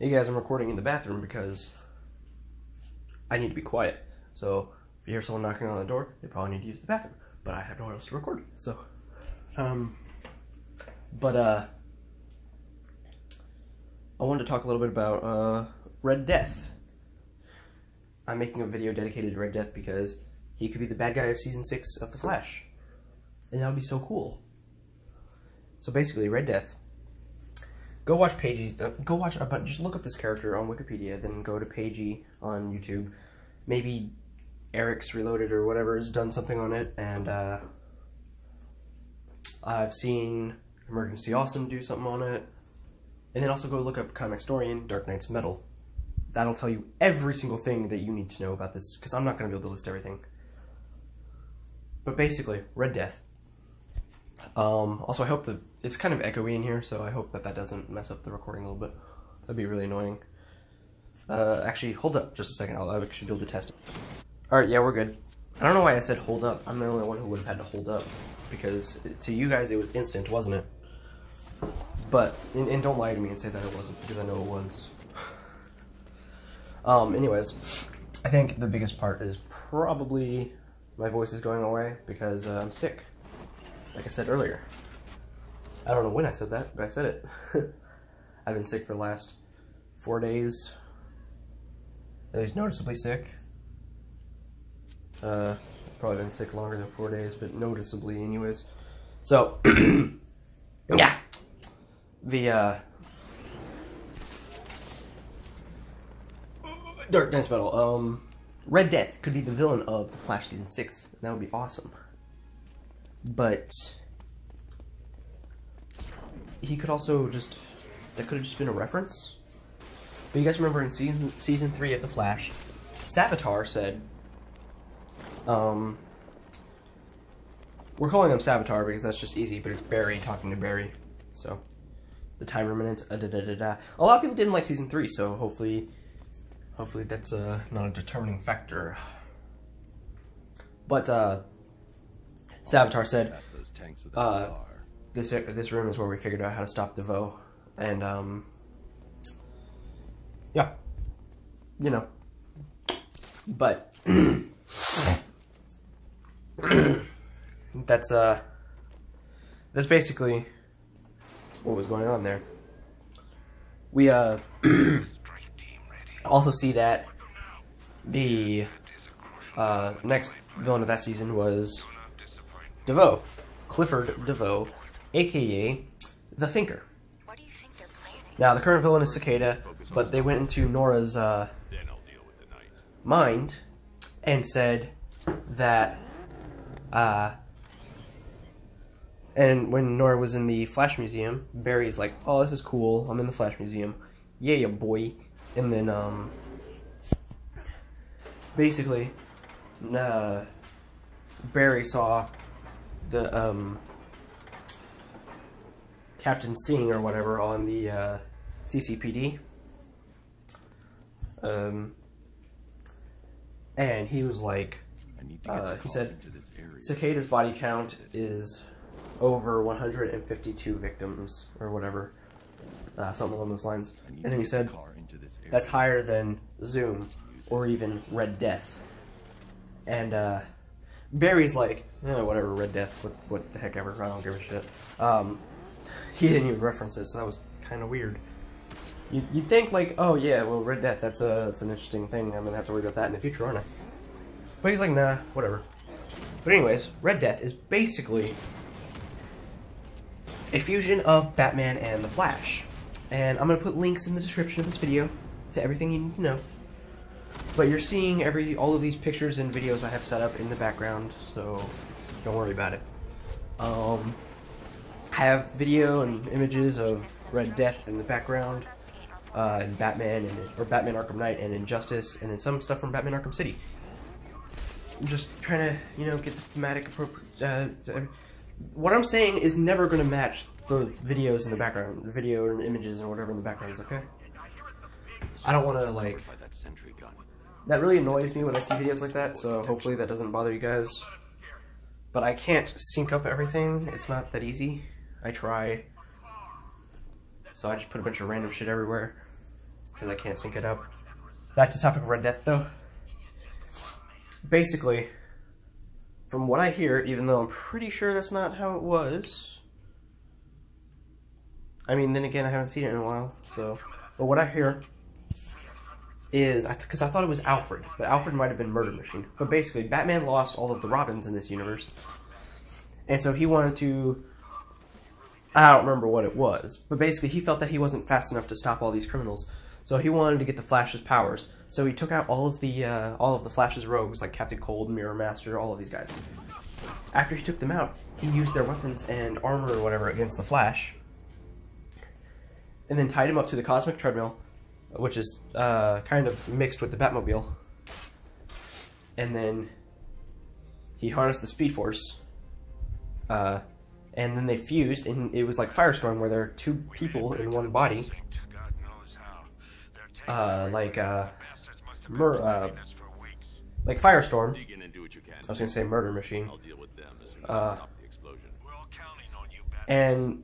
Hey guys, I'm recording in the bathroom because I need to be quiet. So if you hear someone knocking on the door, they probably need to use the bathroom. But I have nowhere else to record. So, I wanted to talk a little bit about Red Death. I'm making a video dedicated to Red Death because he could be the bad guy of Season 6 of The Flash. And that would be so cool. So basically, Red Death. Go watch Pagey. Just look up this character on Wikipedia, then go to Pagey on YouTube. Maybe Eric's Reloaded or whatever has done something on it, and I've seen Emergency Awesome do something on it. And then also go look up Comicstorian, Dark Knight's Metal. That'll tell you every single thing that you need to know about this, because I'm not going to be able to list everything. But basically, Red Death. Also, I hope that it's kind of echoey in here, so I hope that doesn't mess up the recording a little bit. That'd be really annoying. Actually, hold up just a second. I'll actually be able to test it. Alright, yeah, we're good. I don't know why I said hold up. I'm the only one who would have had to hold up, because to you guys it was instant, wasn't it? But, and don't lie to me and say that it wasn't, because I know it was. Anyways, I think the biggest part is probably my voice is going away because I'm sick. Like I said earlier. I don't know when I said that, but I said it. I've been sick for the last 4 days. At least noticeably sick. Probably been sick longer than 4 days, but noticeably anyways. So, yeah. The, Dark Knight's Metal. Red Death could be the villain of The Flash Season 6. That would be awesome. But he could also just, that could have just been a reference. But you guys remember in season 3 of The Flash, Savitar said, we're calling him Savitar because that's just easy, but it's Barry talking to Barry. So, the time remnants, A lot of people didn't like season 3, so hopefully that's not a determining factor. But, Savitar said, this room is where we figured out how to stop DeVoe. And, yeah. You know. But, that's basically what was going on there. We, also see that the, next villain of that season was DeVoe. Clifford DeVoe, aka the Thinker. What do you think they're planning? Now, the current villain is Cicada, but they went into Nora's mind and said that, and when Nora was in the Flash Museum, Barry's like, oh, this is cool, I'm in the Flash Museum. Yeah, boy. And then, basically, Barry saw the, Captain Singh or whatever on the, CCPD. And he was like, he said, Cicada's body count is over 152 victims, or whatever, something along those lines. And then he said, that's higher than Zoom, or even Red Death. And, Barry's like, whatever, Red Death, what the heck ever, I don't give a shit. He didn't even reference it, so that was kind of weird. You'd think, like, oh yeah, well, Red Death, that's an interesting thing, I'm gonna have to worry about that in the future, aren't I? But he's like, nah, whatever. But anyways, Red Death is basically a fusion of Batman and the Flash. And I'm gonna put links in the description of this video to everything you need to know. But you're seeing all of these pictures and videos I have set up in the background, so don't worry about it. I have video and images of Red Death in the background, and Batman, or Batman Arkham Knight and Injustice, and then some stuff from Batman Arkham City. I'm just trying to, get the thematic appropriate. What I'm saying is never going to match the videos in the background, the video and images and whatever in the background is, okay? I don't want to, like, that really annoys me when I see videos like that, so hopefully that doesn't bother you guys. But I can't sync up everything, it's not that easy. I try. So I just put a bunch of random shit everywhere. because I can't sync it up. Back to the topic of Red Death, though. Basically, from what I hear, even though I'm pretty sure that's not how it was. I mean, then again, I haven't seen it in a while, so. But what I hear is, because I thought it was Alfred, but Alfred might have been Murder Machine. But basically, Batman lost all of the Robins in this universe. And so he wanted to, I don't remember what it was, but basically he felt that he wasn't fast enough to stop all these criminals. So he wanted to get the Flash's powers. So he took out all of the Flash's rogues, like Captain Cold, Mirror Master, all of these guys. After he took them out, he used their weapons and armor or whatever against the Flash, and then tied him up to the Cosmic Treadmill, which is kind of mixed with the Batmobile. And then he harnessed the Speed Force, and then they fused, and it was like Firestorm, where there are two people in one body. Like Firestorm. I was gonna say Murder Machine. And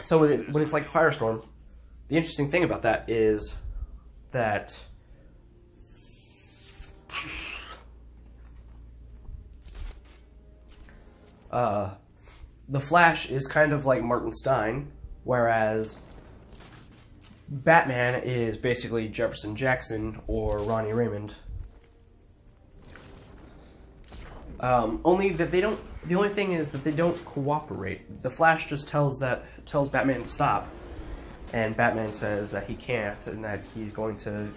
so when it's like Firestorm, the interesting thing about that is that the Flash is kind of like Martin Stein, whereas Batman is basically Jefferson Jackson or Ronnie Raymond. Only that they don't. The only thing is that they don't cooperate. The Flash just tells Batman to stop, and Batman says that he can't and that he's going to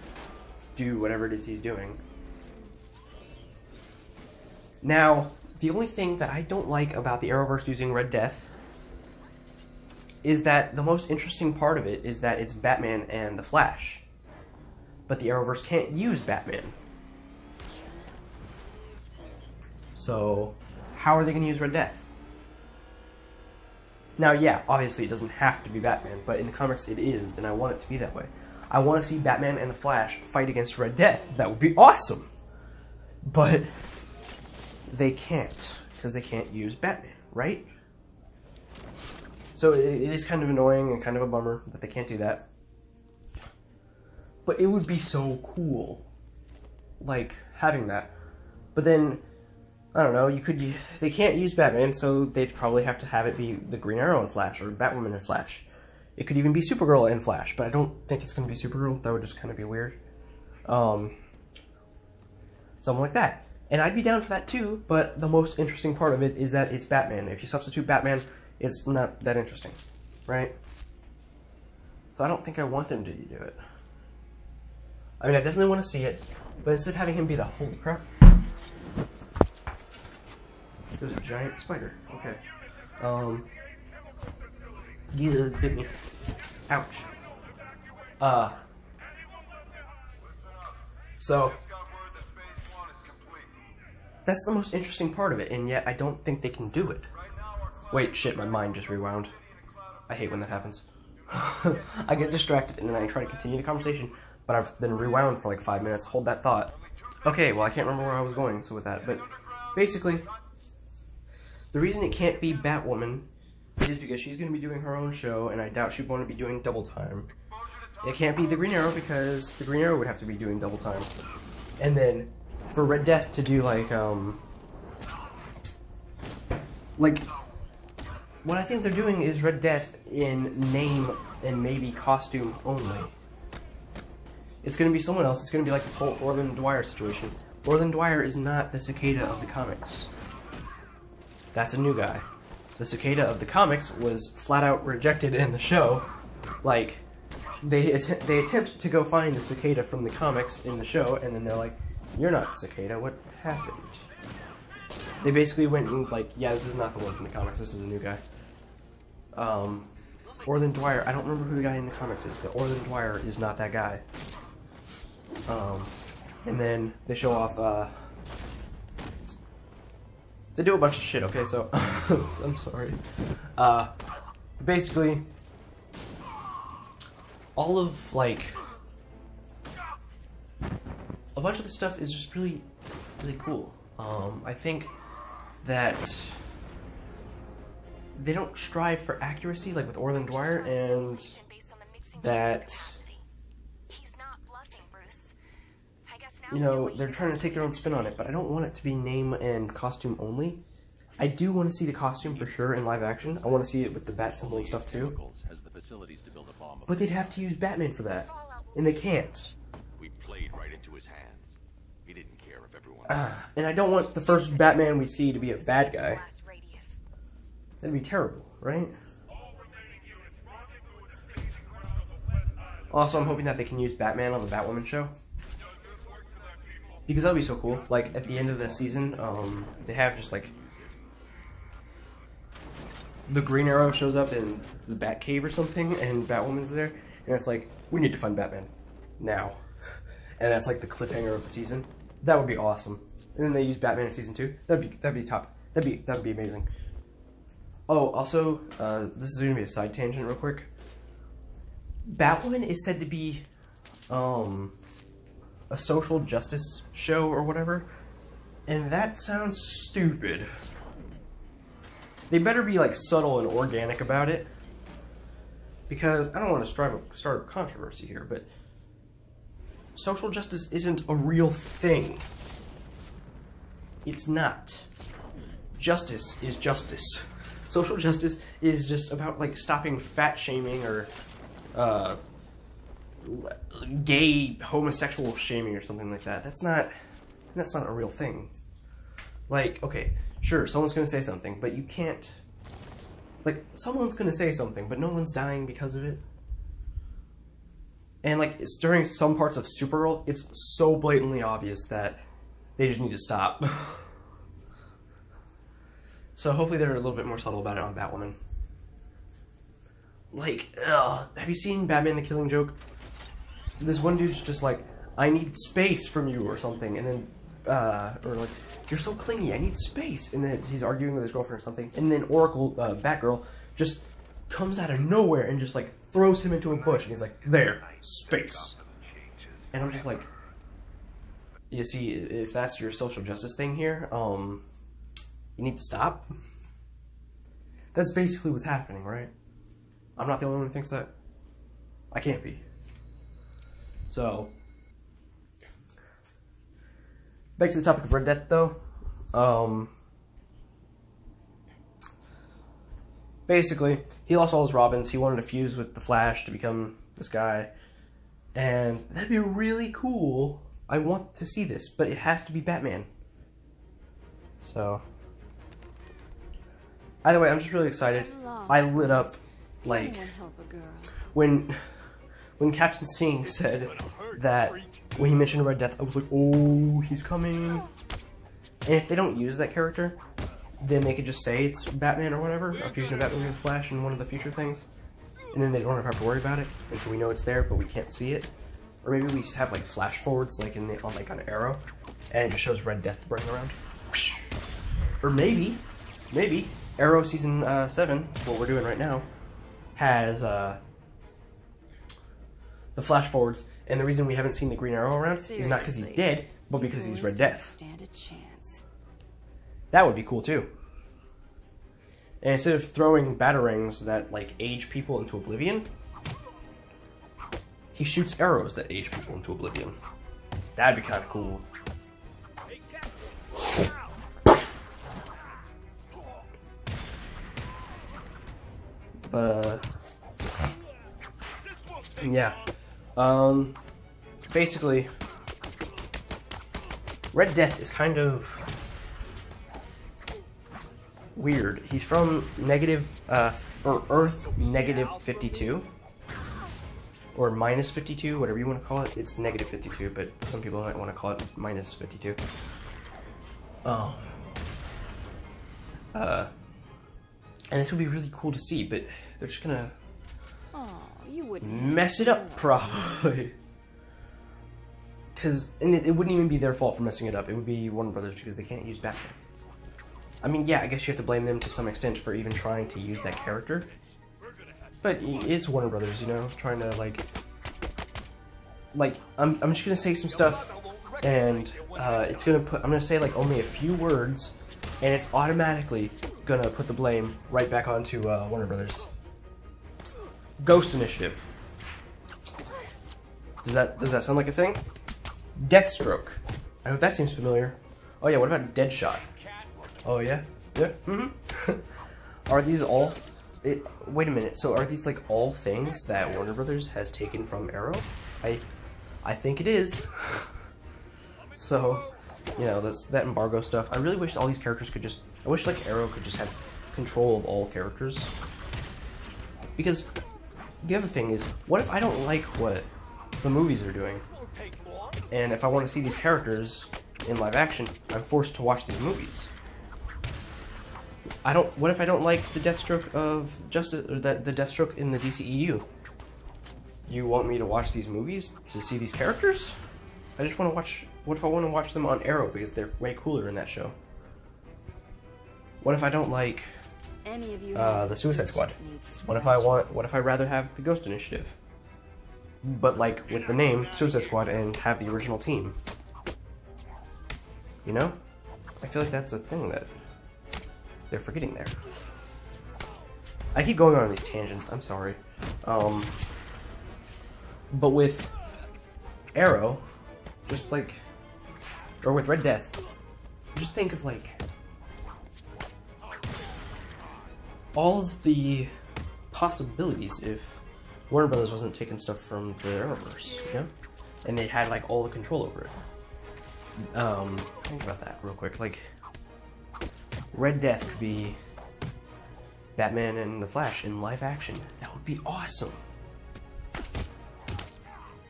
do whatever it is he's doing. Now, the only thing that I don't like about the Arrowverse using Red Death is that the most interesting part of it is that it's Batman and the Flash, but the Arrowverse can't use Batman. So, how are they going to use Red Death? Now, yeah, obviously it doesn't have to be Batman, but in the comics it is, and I want it to be that way. I want to see Batman and the Flash fight against Red Death. That would be awesome! But they can't, because they can't use Batman, right? So it is kind of annoying and kind of a bummer that they can't do that. But it would be so cool, like, having that. But then, I don't know, they can't use Batman, so they'd probably have to have it be the Green Arrow and Flash, or Batwoman and Flash. It could even be Supergirl and Flash, but I don't think it's going to be Supergirl. That would just kind of be weird. Something like that. And I'd be down for that too, but the most interesting part of it is that it's Batman. If you substitute Batman, it's not that interesting, right? So I don't think I want them to do it. I mean, I definitely want to see it, but instead of having him be the holy crap, there's a giant spider. Okay. You bit me. Ouch. So that's the most interesting part of it, and yet I don't think they can do it. Wait, shit, my mind just rewound. I hate when that happens. I get distracted and then I try to continue the conversation, but I've been rewound for like 5 minutes. Hold that thought. Okay, well, I can't remember where I was going, so with that, but basically, the reason it can't be Batwoman is because she's going to be doing her own show, and I doubt she'd want to be doing double time. It can't be the Green Arrow because the Green Arrow would have to be doing double time. And then, for Red Death to do what I think they're doing is Red Death in name and maybe costume only. It's going to be someone else. It's going to be like this whole Orland Dwyer situation. Orland Dwyer is not the Cicada of the comics. That's a new guy. The Cicada of the comics was flat out rejected in the show. Like, they attempt to go find the Cicada from the comics in the show, and then they're like, "You're not Cicada, what happened?" They basically went and like, "Yeah, this is not the one from the comics, this is a new guy." Orland Dwyer, I don't remember who the guy in the comics is, but Orland Dwyer is not that guy. And then they show off, they do a bunch of shit, okay, so, I'm sorry. Basically, all of, like, a bunch of the stuff is just really, really cool. I think that they don't strive for accuracy like with Orland Dwyer, and that you know, they're trying to take their own spin on it, but I don't want it to be name and costume only. I do want to see the costume for sure in live action. I want to see it with the bat symbol and stuff too. But they'd have to use Batman for that, and they can't. We played right into his hands. He didn't care if everyone. And I don't want the first Batman we see to be a bad guy. That'd be terrible, right? Also, I'm hoping that they can use Batman on the Batwoman show. Because that would be so cool. Like, at the end of the season, they have just, like... the Green Arrow shows up in the Batcave or something, and Batwoman's there. And it's like, we need to find Batman. Now. And that's, like, the cliffhanger of the season. That would be awesome. And then they use Batman in season 2. That'd be top. That'd be amazing. Oh, also, this is going to be a side tangent real quick. Batwoman is said to be a social justice show or whatever, and that sounds stupid. They better be like subtle and organic about it, because I don't want to start a controversy here, but social justice isn't a real thing. It's not. Justice is justice. Social justice is just about like stopping fat shaming or gay homosexual shaming or something like that. That's not a real thing. Like, okay, sure, someone's gonna say something, but you can't, like, someone's gonna say something, but no one's dying because of it. And like, it's during some parts of Supergirl, it's so blatantly obvious that they just need to stop. So hopefully they're a little bit more subtle about it on Batwoman. Like, have you seen Batman the Killing Joke? This one dude's just like, I need space from you or something, and then, or like, you're so clingy, I need space, and then he's arguing with his girlfriend or something, and then Oracle, Batgirl, just comes out of nowhere and just like throws him into a bush, and he's like, there, space. And I'm just like, you see, if that's your social justice thing here, you need to stop. That's basically what's happening, right? I'm not the only one who thinks that. I can't be. So, back to the topic of Red Death, though. Basically, he lost all his Robins. He wanted to fuse with the Flash to become this guy. And that'd be really cool. I want to see this, but it has to be Batman. So, either way, I'm just really excited. I lit up, like, when Captain Singh said that, when he mentioned Red Death, I was like, oh, he's coming. And if they don't use that character, then they could just say it's Batman or whatever, a fusion of Batman and Flash in one of the future things. And then they don't have to worry about it, and so we know it's there, but we can't see it. Or maybe we just have like flash forwards, like on Arrow, and it just shows Red Death running around. Or maybe Arrow season 7, what we're doing right now, has the flash forwards, and the reason we haven't seen the Green Arrow around is not because he's dead, but because he's Red Death. Stand a chance. That would be cool too. And instead of throwing batarangs that like age people into oblivion, he shoots arrows that age people into oblivion. That'd be kind of cool. But yeah, basically, Red Death is kind of weird. He's from or Earth -52, or -52, whatever you want to call it. It's -52, but some people might want to call it -52. And this would be really cool to see, but they're just gonna mess it up, probably. And it wouldn't even be their fault for messing it up. It would be Warner Brothers, because they can't use Batman. I mean, yeah, I guess you have to blame them to some extent for even trying to use that character. But it's Warner Brothers, you know, trying to, like, I'm just gonna say some stuff, and I'm gonna say, like, only a few words, and it's automatically gonna put the blame right back onto Warner Brothers. Ghost Initiative. Does that sound like a thing? Deathstroke. I hope that seems familiar. Oh yeah, what about Deadshot? Oh yeah? Yeah? Mm-hmm. Are these all... wait a minute, so are these like all things that Warner Brothers has taken from Arrow? I think it is. So, you know, that embargo stuff. I really wish all these characters could just... I wish like Arrow could just have control of all characters. Because the other thing is, what if I don't like what the movies are doing? And if I want to see these characters in live action, I'm forced to watch these movies. What if I don't like the Deathstroke of Justice, or the Deathstroke in the DCEU? You want me to watch these movies to see these characters? I just want to watch... What if I want to watch them on Arrow because they're way cooler in that show? What if I don't like the Suicide Squad? What if I rather have the Ghost Initiative? But like with the name Suicide Squad and have the original team. You know? I feel like that's a thing that they're forgetting there. I keep going on these tangents, I'm sorry. But with Arrow, just like, or with Red Death, just think of like all of the possibilities if Warner Brothers wasn't taking stuff from the arrowverse, you know? And they had like all the control over it. Think about that real quick. Like, Red Death could be Batman and the Flash in live action. That would be awesome.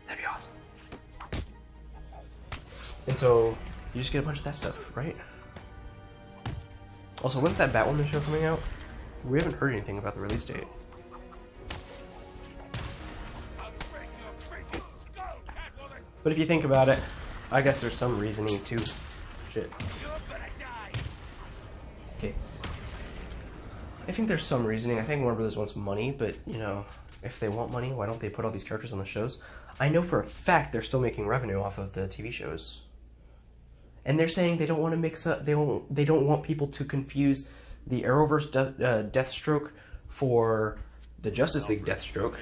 That'd be awesome. And so, you just get a bunch of that stuff, right? Also, when's that Batwoman show coming out? We haven't heard anything about the release date. But if you think about it, I guess there's some reasoning too. Shit. Okay. I think there's some reasoning. I think Warner Brothers wants money, but, you know, if they want money, why don't they put all these characters on the shows? I know for a fact they're still making revenue off of the TV shows. And they're saying they don't want to mix up, they don't want people to confuse the Arrowverse Deathstroke for the Justice League Deathstroke.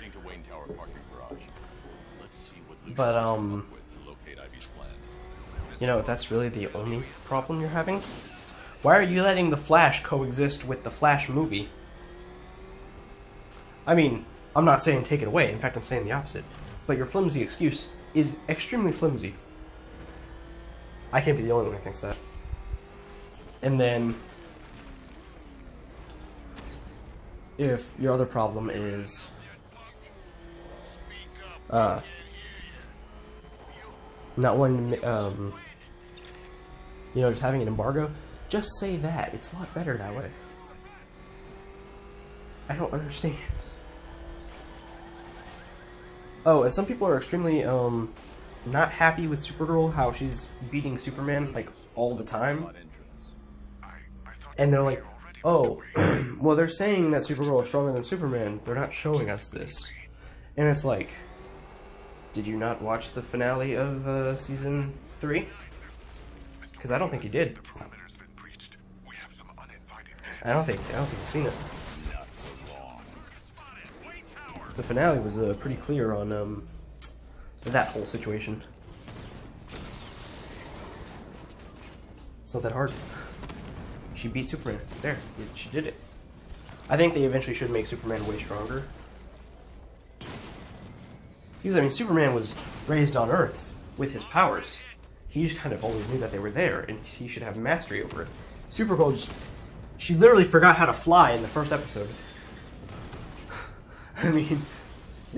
But, you know, if that's really the only problem you're having, why are you letting the Flash coexist with the Flash movie? I mean, I'm not saying take it away, in fact I'm saying the opposite, but your flimsy excuse is extremely flimsy. I can't be the only one who thinks that. And then, if your other problem is, not wanting to, you know, just having an embargo, just say that. It's a lot better that way. I don't understand. Oh, and some people are extremely, not happy with Supergirl, how she's beating Superman, like, all the time. And they're like, oh, well, they're saying that Supergirl is stronger than Superman. They're not showing us this. And it's like, did you not watch the finale of season 3? Because I don't think you did. I don't think you've seen it. The finale was pretty clear on that whole situation. It's not that hard. She beat Superman. There, she did it. I think they eventually should make Superman way stronger. Because, I mean, Superman was raised on Earth with his powers. He just kind of always knew that they were there, and he should have mastery over it. Supergirl just... She literally forgot how to fly in the first episode. I mean,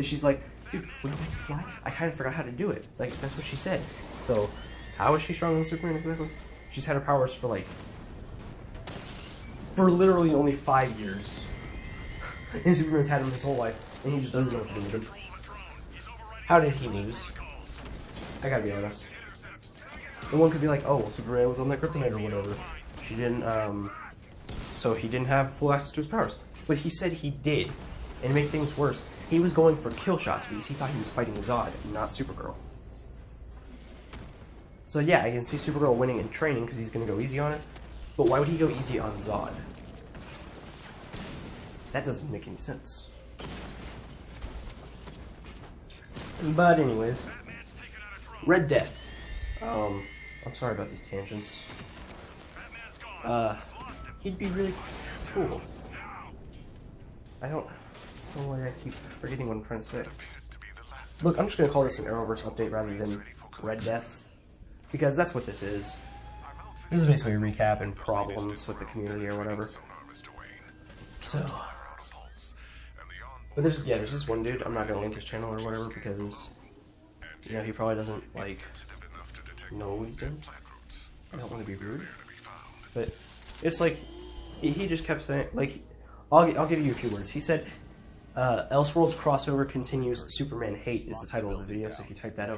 she's like, dude, when I went to fly, I kind of forgot how to do it. Like, that's what she said. So, how is she stronger than Superman exactly? She's had her powers for, like... For literally only 5 years. And Superman's had him his whole life, and he just doesn't know what to do with him. How did he lose? I gotta be honest. And one could be like, oh, well, Superman was on that kryptonite or whatever. She didn't, so he didn't have full access to his powers. But he said he did. And to make things worse, he was going for kill shots because he thought he was fighting Zod, not Supergirl. So yeah, I can see Supergirl winning in training because he's gonna go easy on it. But why would he go easy on Zod? That doesn't make any sense. But anyways, Red Death. I'm sorry about these tangents. He'd be really cool. I don't know why I keep forgetting what I'm trying to say. Look, I'm just gonna call this an Arrowverse update rather than Red Death, because that's what this is. This is basically a recap and problems with the community or whatever. So, but there's this one dude. I'm not gonna link his channel or whatever because you know he probably doesn't like know what he's doing. I don't want to be rude, but it's like he just kept saying like I'll give you a few words. He said Elseworlds crossover continues. Superman hate is the title of the video. So if you type that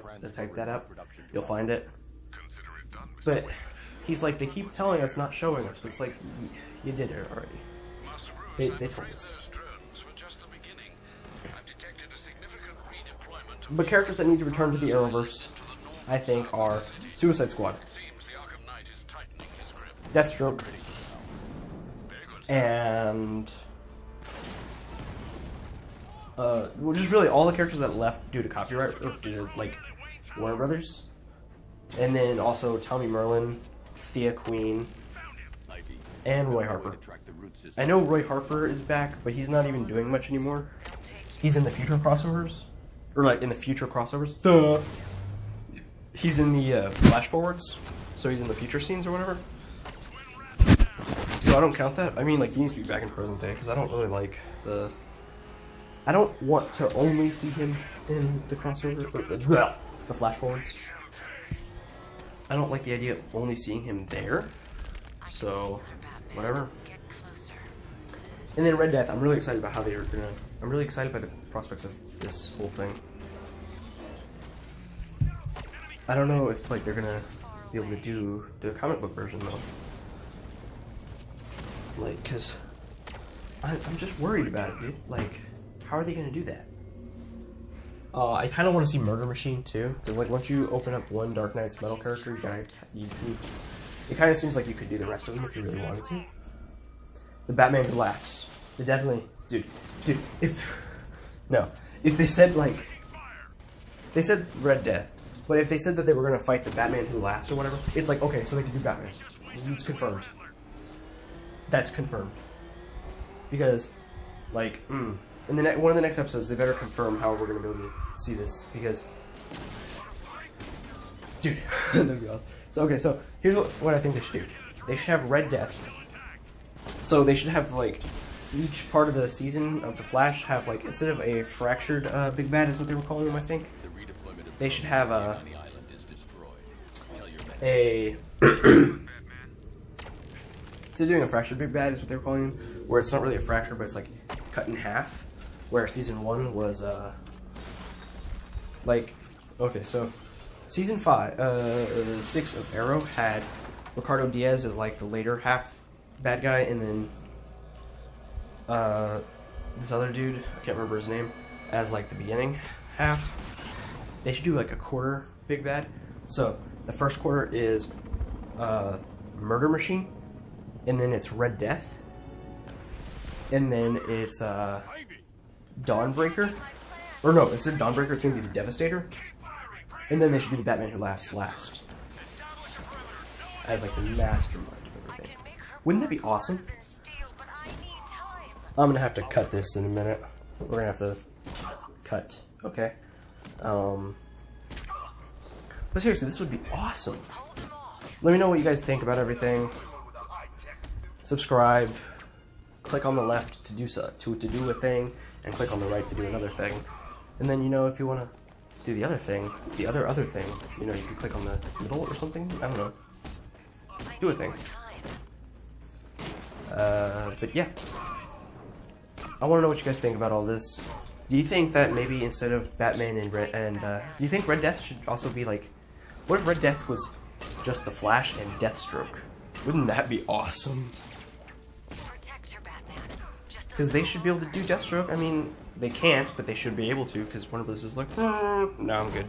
up, you'll find it. But he's like, they keep telling us, not showing us. But it's like, you did it already. They told us. But characters that need to return to the Arrowverse, I think, are Suicide Squad, Deathstroke, and well, just really all the characters that left due to copyright, or due to, like, Warner Brothers. And then also Tommy Merlin, Thea Queen, and Roy Harper. I know Roy Harper is back, but he's not even doing much anymore. He's in the future crossovers. Or, like, in the future crossovers. Duh! He's in the flash forwards. So he's in the future scenes or whatever. So I don't count that. I mean, like, he needs to be back in present day, because I don't really like the... I don't want to only see him in the crossover, or the flash forwards. I don't like the idea of only seeing him there. So, whatever. And then Red Death, I'm really excited about how they are gonna... I'm really excited by the prospects of this whole thing. I don't know if, like, they're gonna be able to do the comic book version, though. Like, cause... I'm just worried about it, dude. Like... How are they going to do that? I kind of want to see Murder Machine too, because like once you open up one Dark Knight's metal character, it kind of seems like you could do the rest of them if you really wanted to. The Batman who laughs. They definitely, dude. If they said like, they said Red Death, but if they said that they were going to fight the Batman who laughs or whatever, it's like okay, so they can do Batman. It's confirmed. That's confirmed. Because, like, in one of the next episodes, they better confirm how we're going to be able to see this, because... Dude, that'd be awesome. So, okay, so, here's what I think they should do. They should have Red Death. So, they should have, like, each part of the season of The Flash have, like, instead of a fractured Big Bad, is what they were calling him, I think. They should have instead of doing a fractured Big Bad, is what they were calling him, where it's not really a fracture, but it's, like, cut in half. Where season 1 was, like, okay, so, season 6 of Arrow had Ricardo Diaz as, like, the later half bad guy, and then, this other dude, I can't remember his name, as, like, the beginning half. They should do, like, a quarter big bad. So, the first quarter is, Murder Machine, and then it's Red Death, and then it's, Dawnbreaker, or no, instead of Dawnbreaker, it's gonna be the Devastator, and then they should do the Batman who laughs last, as like the mastermind of everything. Wouldn't that be awesome? I'm gonna have to cut this in a minute. We're gonna have to cut. Okay. But seriously, this would be awesome. Let me know what you guys think about everything. Subscribe. Click on the left to do a thing, and click on the right to do another thing. And then, you know, if you want to do the other thing, the other thing, you know, you can click on the middle or something. I don't know. Do a thing. But yeah. I want to know what you guys think about all this. Do you think that maybe instead of Batman and do you think Red Death should also be like, what if Red Death was just the Flash and Deathstroke? Wouldn't that be awesome? Because they should be able to do Deathstroke. I mean, they can't, but they should be able to, because Warner Bros. Is like, no, I'm good.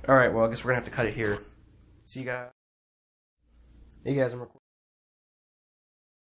Alright, well, I guess we're going to have to cut it here. See you guys. Hey guys, I'm recording.